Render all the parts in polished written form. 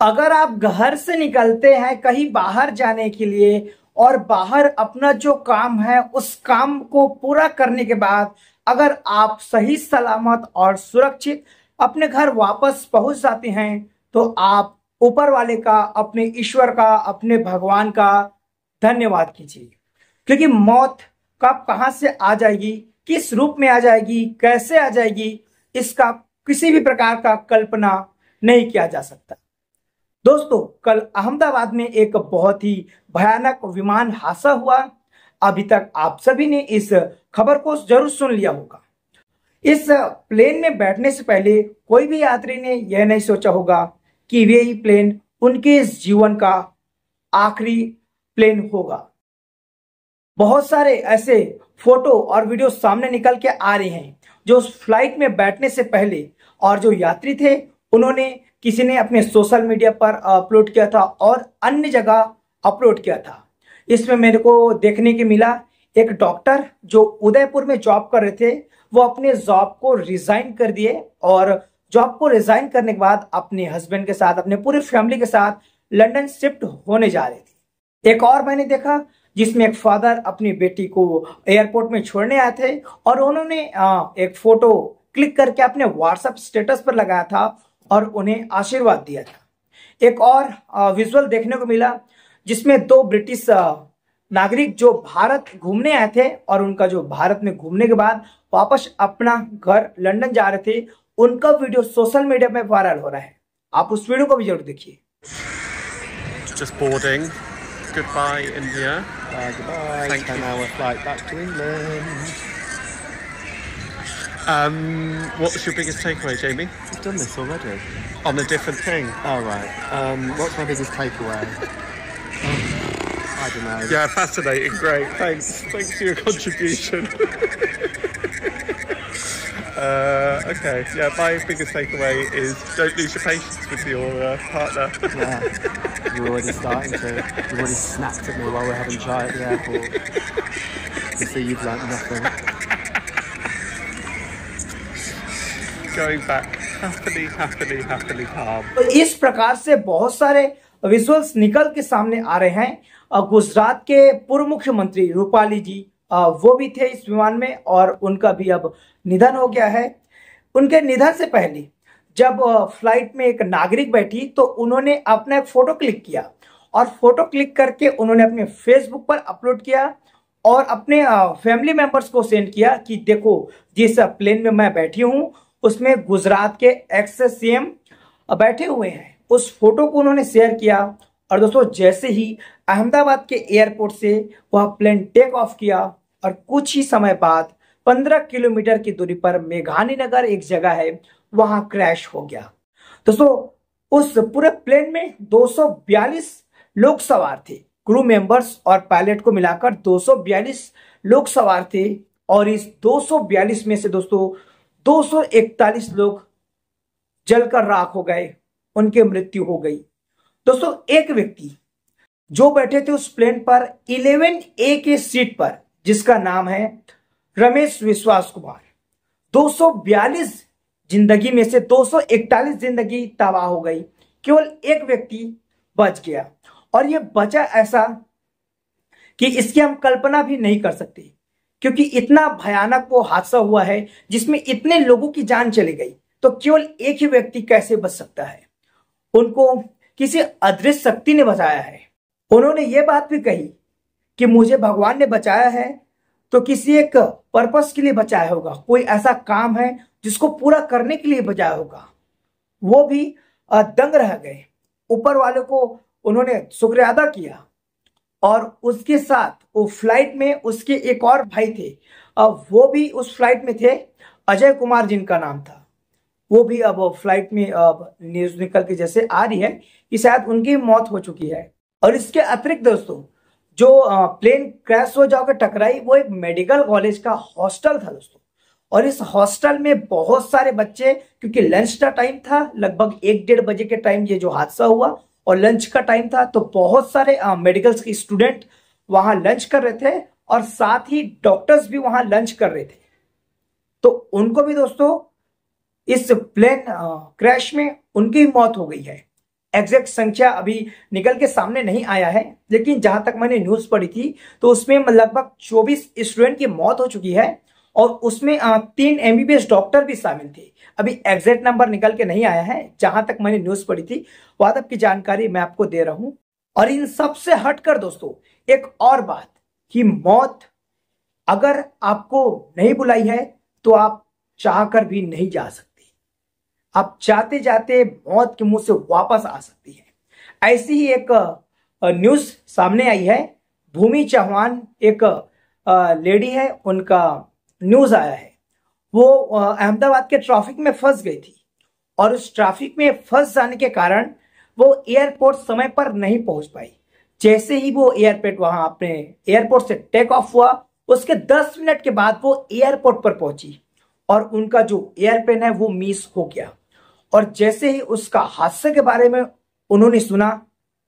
अगर आप घर से निकलते हैं कहीं बाहर जाने के लिए और बाहर अपना जो काम है उस काम को पूरा करने के बाद अगर आप सही सलामत और सुरक्षित अपने घर वापस पहुंच जाते हैं तो आप ऊपर वाले का, अपने ईश्वर का, अपने भगवान का धन्यवाद कीजिए। क्योंकि मौत कब कहां से आ जाएगी, किस रूप में आ जाएगी, कैसे आ जाएगी, इसका किसी भी प्रकार का कल्पना नहीं किया जा सकता। दोस्तों, कल अहमदाबाद में एक बहुत ही भयानक विमान हादसा हुआ। अभी तक आप सभी ने इस खबर को जरूर सुन लिया होगा। इस प्लेन में बैठने से पहले कोई भी यात्री ने यह नहीं सोचा होगा कि यही प्लेन उनके इस जीवन का आखिरी प्लेन होगा। बहुत सारे ऐसे फोटो और वीडियो सामने निकल के आ रहे हैं जो उस फ्लाइट में बैठने से पहले और जो यात्री थे उन्होंने, किसी ने अपने सोशल मीडिया पर अपलोड किया था और अन्य जगह अपलोड किया था। इसमें मेरे को देखने के मिला एक डॉक्टर जो उदयपुर में जॉब कर रहे थे, वो अपने जॉब को रिजाइन कर दिए और जॉब को रिजाइन करने के बाद अपने हस्बैंड के साथ, अपने पूरी फैमिली के साथ लंदन शिफ्ट होने जा रहे थे। एक और मैंने देखा जिसमें एक फादर अपनी बेटी को एयरपोर्ट में छोड़ने आए थे और उन्होंने एक फोटो क्लिक करके अपने व्हाट्सएप स्टेटस पर लगाया था और उन्हें आशीर्वाद दिया था। एक और विजुअल देखने को मिला जिसमें दो ब्रिटिश नागरिक जो भारत घूमने आए थे और उनका जो भारत में घूमने के बाद वापस अपना घर लंदन जा रहे थे, उनका वीडियो सोशल मीडिया में वायरल हो रहा है। आप उस वीडियो को भी जरूर देखिए। Just boarding. Goodbye, India. Goodbye. Thank 10-hour flight back to England. What's your biggest takeaway, Jamie? We've done this already. On a different thing. Oh, right. What's my biggest takeaway? I don't know. Yeah, fascinating. Great. Thanks. Thanks for your contribution. Okay. Yeah, my biggest takeaway is don't lose your patience with your partner. Yeah. You're already starting to. You've already snapped at me while we're having chai at the airport. You see, you've learnt nothing. Going back happily calm. तो इस प्रकार से बहुत सारे visuals निकल के सामने आ रहे हैं। गुजरात के पूर्व मुख्यमंत्री रूपाली जी वो भी थे इस विमान में और उनका भी अब निधन हो गया है। उनके निधन से पहले जब फ्लाइट में एक नागरिक बैठी तो उन्होंने अपना एक फोटो क्लिक किया और फोटो क्लिक करके उन्होंने अपने फेसबुक पर अपलोड किया और अपने फैमिली मेंबर्स को सेंड किया कि देखो जिस प्लेन में मैं बैठी हूं उसमें गुजरात के एक्स सीएम बैठे हुए हैं। उस फोटो को उन्होंने शेयर किया और दोस्तों जैसे ही अहमदाबाद के एयरपोर्ट से वह प्लेन टेक ऑफ किया और कुछ ही समय बाद 15 किलोमीटर की दूरी पर मेघानी नगर एक जगह है, वहां क्रैश हो गया। दोस्तों उस पूरे प्लेन में 242 लोग सवार थे, क्रू मेंबर्स और पायलट को मिलाकर 242 लोग सवार थे और इस 242 में से दोस्तों 241 लोग जलकर राख हो गए, उनकी मृत्यु हो गई। दोस्तों एक व्यक्ति जो बैठे थे उस प्लेन पर 11A के सीट पर, जिसका नाम है रमेश विश्वास कुमार, 242 जिंदगी में से 241 जिंदगी तबाह हो गई, केवल एक व्यक्ति बच गया। और ये बचा ऐसा कि इसकी हम कल्पना भी नहीं कर सकते क्योंकि इतना भयानक वो हादसा हुआ है जिसमें इतने लोगों की जान चली गई, तो केवल एक ही व्यक्ति कैसे बच सकता है। उनको किसी अदृश्य शक्ति ने बचाया है। उन्होंने ये बात भी कही कि मुझे भगवान ने बचाया है तो किसी एक पर्पस के लिए बचाया होगा, कोई ऐसा काम है जिसको पूरा करने के लिए बचाया होगा। वो भी दंग रह गए। ऊपर वाले को उन्होंने शुक्रिया अदा किया और उसके साथ वो फ्लाइट में उसके एक और भाई थे, वो भी उस फ्लाइट में थे, अजय कुमार जिनका नाम था। वो भी अब फ्लाइट में न्यूज निकल के जैसे आ रही है कि शायद उनकी मौत हो चुकी है। और इसके अतिरिक्त दोस्तों जो प्लेन क्रैश हो जाकर टकराई वो एक मेडिकल कॉलेज का हॉस्टल था दोस्तों। और इस हॉस्टल में बहुत सारे बच्चे, क्योंकि लंच का टाइम था, लगभग 1-1:30 बजे के टाइम ये जो हादसा हुआ और लंच का टाइम था, तो बहुत सारे मेडिकल्स के स्टूडेंट वहां लंच कर रहे थे और साथ ही डॉक्टर्स भी वहां लंच कर रहे थे। तो उनको भी दोस्तों इस प्लेन क्रैश में उनकी मौत हो गई है। एग्जैक्ट संख्या अभी निकल के सामने नहीं आया है, लेकिन जहां तक मैंने न्यूज पढ़ी थी तो उसमें लगभग 24 स्टूडेंट की मौत हो चुकी है और उसमें 3 MBBS डॉक्टर भी शामिल थे। अभी एग्जैक्ट नंबर निकल के नहीं आया है, जहां तक मैंने न्यूज पढ़ी थी वहां तक की जानकारी मैं आपको दे रहा हूं। और इन सब से हटकर दोस्तों एक और बात कि मौत अगर आपको नहीं बुलाई है तो आप चाहकर भी नहीं जा सकते, आप जाते जाते मौत के मुंह से वापस आ सकती है। ऐसी ही एक न्यूज सामने आई है। भूमि चौहान एक लेडी है, उनका न्यूज आया है। वो अहमदाबाद के ट्रैफिक में फंस गई थी और उस ट्रैफिक में फंस जाने के कारण वो एयरपोर्ट समय पर नहीं पहुंच पाई। जैसे ही वो अपने एयरपोर्ट से टेक ऑफ हुआ, उसके 10 मिनट के बाद वो एयरपोर्ट पर पहुंची और उनका जो एयरप्लेन है वो मिस हो गया। और जैसे ही उसका हादसे के बारे में उन्होंने सुना,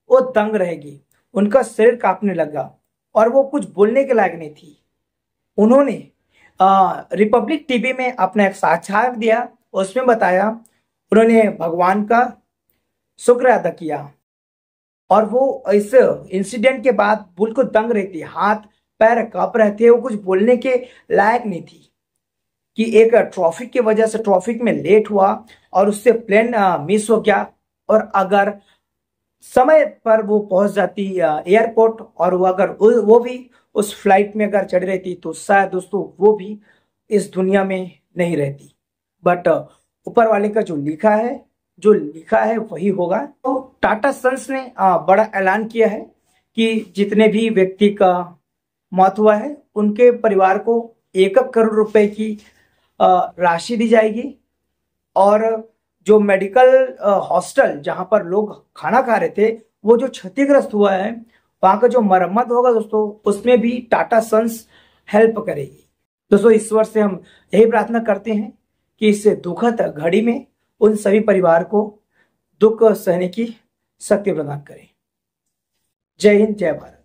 वो दंग रहेगी, उनका शरीर कांपने लगा और वो कुछ बोलने के लायक नहीं थी। उन्होंने रिपब्लिक टीवी में अपना एक साक्षात्कार दिया, उसमें बताया उन्होंने भगवान का शुक्र अदा किया और वो इस इंसिडेंट के बाद बिल्कुल दंग रहती, हाथ पैर कांप रहे थे, वो कुछ बोलने के लायक नहीं थी कि एक ट्रैफिक की वजह से ट्रैफिक में लेट हुआ और उससे प्लेन मिस हो गया। और अगर समय पर वो पहुंच जाती एयरपोर्ट और वो भी उस फ्लाइट में अगर चढ़ रहती तो शायद दोस्तों वो भी इस दुनिया में नहीं रहती। बट ऊपर वाले का जो लिखा है वही होगा। तो टाटा सन्स ने बड़ा ऐलान किया है कि जितने भी व्यक्ति का मौत हुआ है उनके परिवार को 1 करोड़ रुपए की राशि दी जाएगी और जो मेडिकल हॉस्टल जहां पर लोग खाना खा रहे थे वो जो क्षतिग्रस्त हुआ है वहां का जो मरम्मत होगा दोस्तों उसमें भी टाटा सन्स हेल्प करेगी। दोस्तों ईश्वर से हम यही प्रार्थना करते हैं कि इस दुखद घड़ी में उन सभी परिवार को दुख सहने की शक्ति प्रदान करें। जय हिंद, जय भारत।